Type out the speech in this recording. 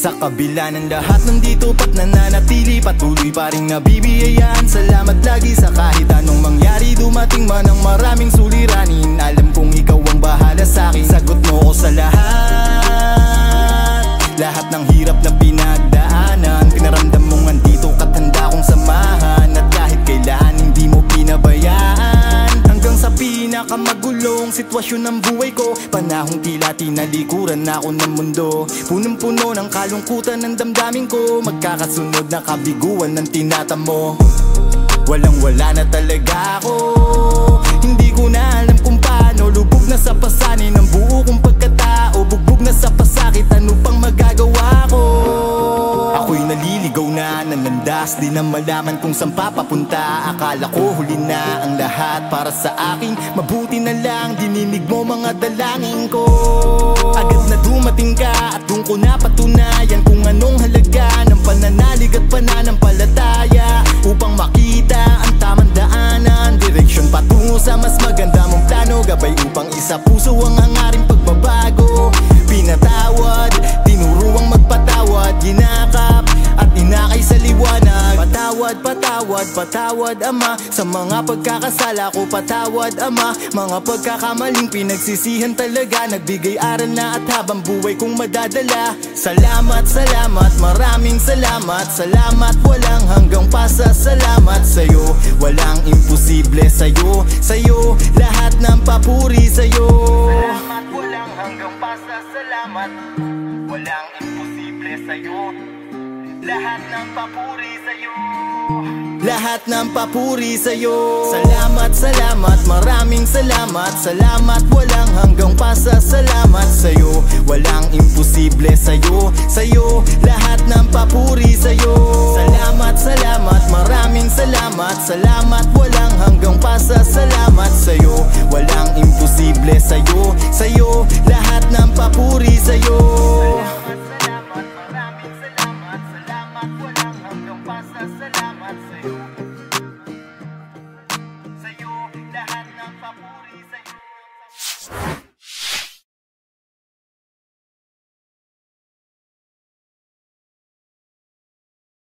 Sa kabila ng lahat, nandito pat nananatili, patuloy pa rin nabibiyayaan. Salamat lagi sa kahit anong mangyari, dumating man ang maraming suliranin. Alam kong ikaw ang bahala sa'kin, sagot mo ko sa lahat. Lahat ng hirap na pinagdaanan, pinaramdam mong andito ka't handa kong samahan. At kahit kailan hindi mo pinabayaan, hanggang sa pinakamagulong sitwasyon ng buhay ko, panahong tila tinalikuran na ako ng mundo. Punong-puno ng kalungkutan ng damdamin ko, magkakasunod na kabiguan ng tinatamo. Walang-wala na talaga ako, hindi ko na alam kung paano. Lubog na sa pasanin ng buo kong pagkatao, bugbog na sa pasakit, ano pang magagawa ko? Ako'y naliligaw na, nanlandas, di na malaman kung saan papapunta. Akala ko huli na ang lahat para sa akin, mabuti na lang dininig mo mga dalangin ko. Agad na dumating ka at doon ko napatunayan kung anong halaga ng pananalig at pananampalataya, upang makita ang tamang daanan, direksyon patungo sa mas maganda mong plano. Gabay upang isa puso ang hangaring pagbabago. Pinatawad, tinuruang magpatawad, ginakap at inakay sa liwanag. Patawad, patawad, patawad Ama, sa mga pagkakasala ko. Patawad Ama, mga pagkakamaling pinagsisihan talaga. Nagbigay aral na at habang buhay kong madadala. Salamat, salamat, maraming salamat. Salamat, walang hanggang pasasalamat sa'yo. Walang imposible sa'yo, sa'yo lahat ng papuri sa'yo. Salamat, walang hanggang pasasalamat. Walang imposible sa'yo, lahat ng papuri sa'yo. Lahat ng papuri sa'yo. Salamat, salamat, maraming salamat. Salamat, walang hanggang pasasalamat sa'yo. Walang imposible sa'yo, sa'yo lahat ng papuri sa'yo. Salamat, salamat, maraming salamat. Salamat, walang hanggang pasasalamat sa'yo. Walang imposible sa'yo, sa'yo lahat ng papuri sa'yo. Salamat, salamat, maraming salamat. Salamat, walang hanggang pasasalamat sa'yo.